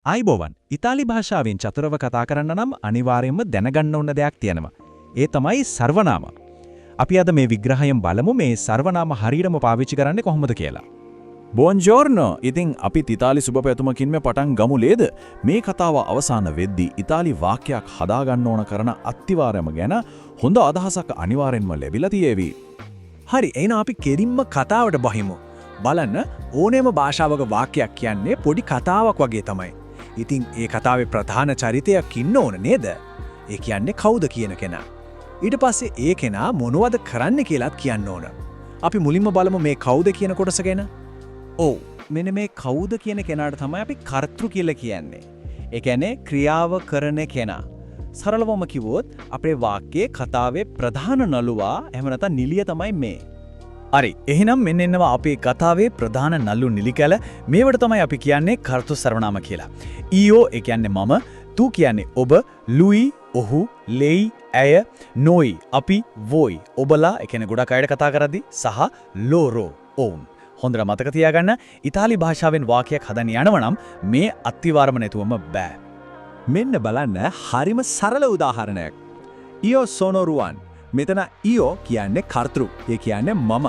ආයිබෝවන් ඉතාලි භාෂාවෙන් චතුරව කතා කරන්න නම් අනිවාර්යයෙන්ම දැනගන්න ඕන දෙයක් තියෙනවා. ඒ තමයි සර්වනාම. අපි අද මේ විග්‍රහයෙන් බලමු මේ සර්වනාම හරියටම පාවිච්චි කරන්නේ කොහොමද කියලා. බොන්ජෝර්නෝ. ඉතින් අපි ඉතාලි සුබ පැතුමකින්ම පටන් ගමු නේද? මේ කතාව අවසන් වෙද්දී ඉතාලි වාක්‍යයක් හදාගන්න ඕන කරන අත්තිවාරයම ගැන හොඳ අදහසක් අනිවාර්යෙන්ම ලැබිලා තියෙවි. හරි, එහෙනම් අපි කෙලින්ම කතාවට බහිමු. බලන්න ඕනෑම භාෂාවක වාක්‍යයක් කියන්නේ පොඩි කතාවක් වගේ තමයි. ඉතින් ඒ කතාවේ ප්‍රධාන චරිතයක් ඉන්න ඕන නේද? ඒ කියන්නේ කවුද කියන කෙනා. ඊට පස්සේ ඒ කෙනා මොනවද කරන්න කියලාත් කියන්න ඕන. අපි මුලින්ම බලමු මේ කවුද කියන කොටස ගැන. ඔව්, මෙන්න මේ කවුද කියන කෙනාට තමයි අපි කර්තෘ කියලා කියන්නේ. ඒ කියන්නේ ක්‍රියාව කරන කෙනා. සරලවම කිව්වොත් අපේ වාක්‍යයේ කතාවේ ප්‍රධාන නළුවා එහෙම නැත්නම් නිලිය තමයි මේ. හරි, එහෙනම් මෙන්න එනවා අපේ කතාවේ ප්‍රධාන නළු නිලිකැල. මේවට තමයි අපි කියන්නේ කර්තෘ සර්වනාම කියලා. ඊයෝ ඒ කියන්නේ මම, තු කියන්නේ ඔබ, ලුයි ඔහු, ලෙයි ඇය, නොයි අපි, වොයි ඔබලා ඒ කියන්නේ ගොඩක් අයට කතා කරද්දී සහ ලෝරෝ ඔවුන්. හොඳට මතක තියාගන්න, ඉතාලි භාෂාවෙන් වාක්‍යයක් හදන්න යනවා නම් මේ අත්විවරම නැතුවම බෑ. මෙන්න බලන්න හරිම සරල උදාහරණයක්. ඊයෝ සෝනෝ රුවන්. මෙතන ඊයෝ කියන්නේ කර්තෘ. ඒ කියන්නේ මම.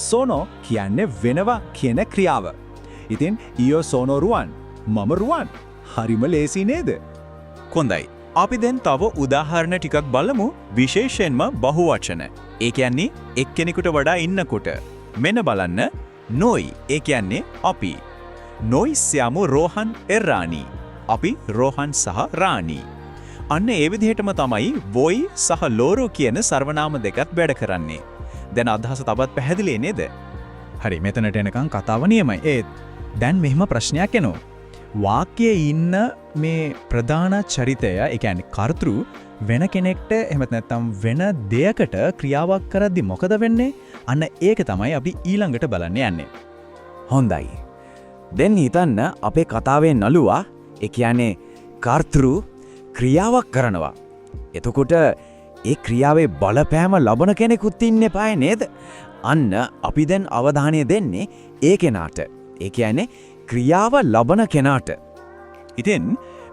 සෝනෝ කියන්නේ වෙනවා කියන ක්‍රියාව. ඉතින් ඊයෝ සෝනෝ රුවන්. මම රුවන්. හරිම ලේසි නේද? කොන්දයි. අපි දැන් තව උදාහරණ ටිකක් බලමු, විශේෂයෙන්ම බහුවචන. ඒ කියන්නේ එක්කෙනෙකුට වඩා ඉන්නකොට. මෙන්න බලන්න, නොයි ඒ කියන්නේ අපි. නොයි සියාමු රෝහන් එරානි. අපි රෝහන් සහ රානි. අන්න ඒ විදිහටම තමයි වොයි සහ ලෝරෝ කියන සර්වනාම දෙකත් වැඩ කරන්නේ. දැන් අදහස තවත් පැහැදිලි නේද? හරි, මෙතනට එනකන් කතාව නියමයි. ඒත් දැන් මෙහෙම ප්‍රශ්නයක් එනවා. වාක්‍යයේ ඉන්න මේ ප්‍රධාන චරිතය, ඒ කියන්නේ කර්තෘ වෙන කෙනෙක්ට එහෙම නැත්නම් වෙන දෙයකට ක්‍රියාවක් කරද්දි මොකද වෙන්නේ? අන්න ඒක තමයි අපි ඊළඟට බලන්න යන්නේ. හොඳයි. දැන් හිතන්න අපේ කතාවේ නළුවා, ඒ කියන්නේ කර්තෘ ක්‍රියාවක් කරනවා. එතකොට ඒ ක්‍රියාවේ බලපෑම ලබන කෙනෙකුත් ඉන්න එපායි නේද? අන්න අපි දැන් අවධානය දෙන්නේ ඒ කෙනාට. ඒ කියන්නේ ක්‍රියාව ලබන කෙනාට. ඉතින්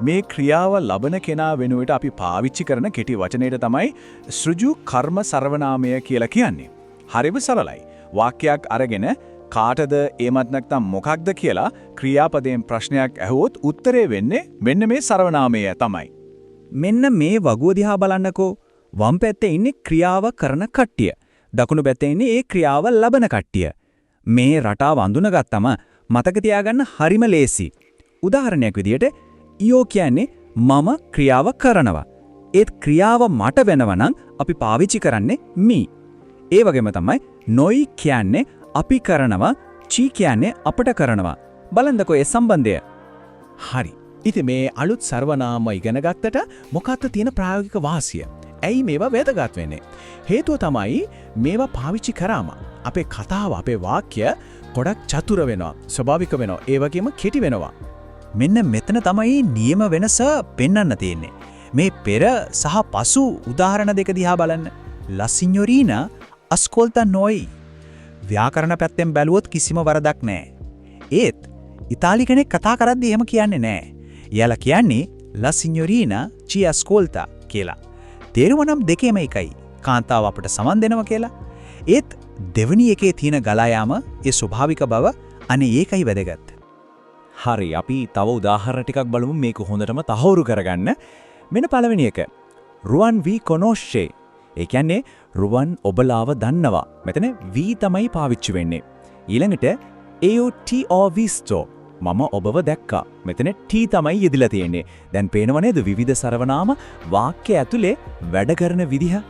මේ ක්‍රියාව ලබන කෙනා වෙනුවට අපි පාවිච්චි කරන කෙටි වචනයට තමයි සෘජු කර්ම සර්වනාමය කියලා කියන්නේ. හරිම සරලයි. වාක්‍යයක් අරගෙන කාටද එමත් නැත්නම් මොකක්ද කියලා ක්‍රියාපදයෙන් ප්‍රශ්නයක් ඇහුවොත් උත්තරේ වෙන්නේ මෙන්න මේ සර්වනාමය තමයි. මෙන්න මේ වගුව දිහා බලන්නකෝ. වම් පැත්තේ ඉන්නේ ක්‍රියාව කරන කට්ටිය. දකුණු පැත්තේ ඉන්නේ ඒ ක්‍රියාව ලබන කට්ටිය. මේ රටාව අඳුනගත්තම මතක තියාගන්න හරිම ලේසි. උදාහරණයක් විදියට ඊයෝ කියන්නේ මම ක්‍රියාව කරනවා. ඒත් ක්‍රියාව මට වෙනවා නම් අපි පාවිච්චි කරන්නේ මී. ඒ වගේම තමයි නොයි කියන්නේ අපි කරනවා, චී කියන්නේ අපට කරනවා. බලන්නකෝ ඒ සම්බන්ධය. හරි. ඉතින් මේ අලුත් සර්වනාම ඉගෙන ගත්තට මොකක්ද තියෙන ප්‍රායෝගික වාසිය? ඇයි මේවා වැදගත් වෙන්නේ? හේතුව තමයි මේවා පාවිච්චි කරාම අපේ කතාව, අපේ වාක්‍ය ගොඩක් චතුර වෙනවා, ස්වභාවික වෙනවා, ඒ වගේම කෙටි වෙනවා. මෙන්න මෙතන තමයි නියම වෙනස පෙන්වන්න තියෙන්නේ. මේ පෙර සහ පසු උදාහරණ දෙක දිහා බලන්න. ලා සිඤ්ඤොරීනා අස්කොල්තා නොයි. ව්‍යාකරණ පැත්තෙන් බැලුවොත් කිසිම වරදක් නැහැ. ඒත් ඉතාලි කෙනෙක් කතා කරද්දී එහෙම කියන්නේ නැහැ. එයාලා කියන්නේ ලා සිඤ්ඤොරීනා චි අස්කොල්තා කියලා. තේරුම නම් දෙකේම එකයි. කාන්තාව අපට සමන් දෙනවා කියලා. ඒත් දෙවනි එකේ තියෙන ගලා යාම, ඒ ස්වභාවික බව, අනේ ඒකයි වැදගත්. හරි, අපි තව උදාහරණ ටිකක් බලමු මේක හොඳටම තහවුරු කරගන්න. මෙන්න පළවෙනි එක. රුවන් වී කොනෝෂේ. ඒ කියන්නේ රුවන් ඔබලාව දන්නවා. මෙතන වී තමයි පාවිච්චි වෙන්නේ. ඊළඟට ඒෝ ටී ඕ විස්ටෝ. මම ඔබව දැක්කා. මෙතන ටී තමයි යෙදিলা තියෙන්නේ. දැන් පේනව නේද විවිධ සර්වනාම වාක්‍ය ඇතුලේ වැඩ කරන විදිහ?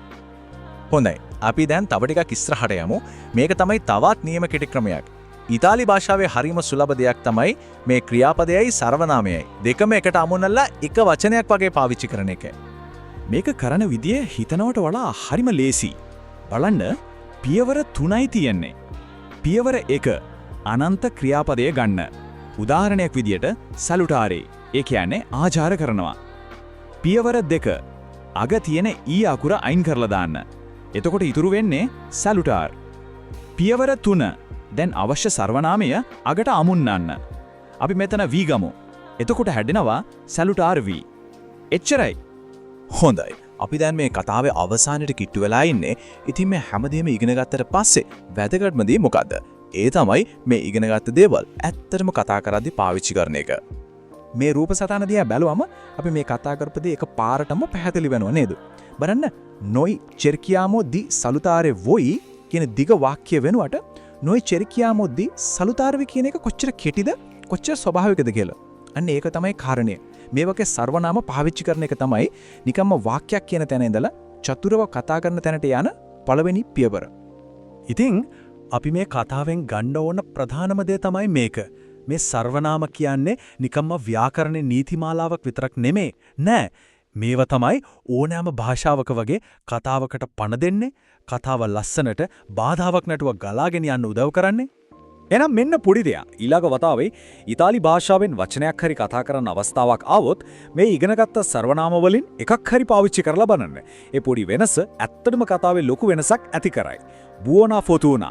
හොඳයි. අපි දැන් තව ටිකක් ඉස්සරහට යමු. මේක තමයි තවත් නියම කෙටි ක්‍රමයක්. ඉතාලි භාෂාවේ හරිම සුලභ දෙයක් තමයි මේ ක්‍රියාපදයයි සර්වනාමයයි දෙකම එකට අමුණලා එක වචනයක් වගේ පාවිච්චි කරන එක. මේක කරන විදිය හිතනවට වඩා හරිම ලේසි. බලන්න, පියවර 3යි තියෙන්නේ. පියවර 1 අනන්ත ක්‍රියාපදය ගන්න. උදාහරණයක් විදියට සලුටාරේ. ඒ කියන්නේ ආචාර කරනවා. පියවර 2 අග තියෙන ඊ අකුර අයින් කරලා දාන්න. එතකොට ඉතුරු වෙන්නේ සලුටාර්. පියවර 3 දැන් අවශ්‍ය සර්වනාමය අගට අමුන්නන්න. අපි මෙතන වී ගමු. එතකොට හැඩෙනවා සැලුටාර්වී. එච්චරයි. හොඳයි. අපි දැන් මේ කතාවේ අවසානයට කිට්ටු වෙලා ඉන්නේ. ඉතින් මේ හැමදේම ඉගෙන ගත්තට පස්සේ වැදගත්ම දේ මොකද්ද? ඒ තමයි මේ ඉගෙනගත්ත දේවල් ඇත්තටම කතා කරද්දී පාවිච්චි කරන එක. මේ රූප සටහන දිහා බැලුවම අපි මේ කතා කරපු දේ එක පාරටම පැහැදිලි වෙනවා නේද? බලන්න නොයි චෙර්කියාමෝ දි සලුතාරේ වොයි කියන දිග වාක්‍ය වෙනුවට නොයි චෙර්කියාමෝ දි සලුතාරවි කියන එක කොච්චර කෙටිද කොච්චර ස්වභාවිකද කියලා. අන්න ඒක තමයි කාරණය. මේ වගේ සර්වනාම පාවිච්චි කරන එක තමයි නිකම්ම වාක්‍යයක් කියන තැන ඉඳලා චතුරව කතා කරන තැනට යන පළවෙනි පියවර. ඉතින් අපි මේ කතාවෙන් ගන්න ඕන ප්‍රධානම දේ තමයි මේක. මේ සර්වනාම කියන්නේ නිකම්ම ව්‍යාකරණ නීතිමාලාවක් විතරක් නෙමේ. නෑ. මේව තමයි ඕනෑම භාෂාවක වගේ කතාවකට පණ දෙන්නේ, කතාව ලස්සනට බාධාවක් නැතුව ගලාගෙන යන්න උදව් කරන්නේ. එනම් මෙන්න පොඩි දෙයක්. ඊළඟ වතාවේ ඉතාලි භාෂාවෙන් වචනයක් හරි කතා කරන්න අවස්ථාවක් ආවොත් මේ ඉගෙනගත්ත සර්වනාම වලින් එකක් හරි පාවිච්චි කරලා බලන්න. ඒ පොඩි වෙනස ඇත්තටම කතාවේ ලොකු වෙනසක් ඇති කරයි. බුවෝනා ෆොටූනා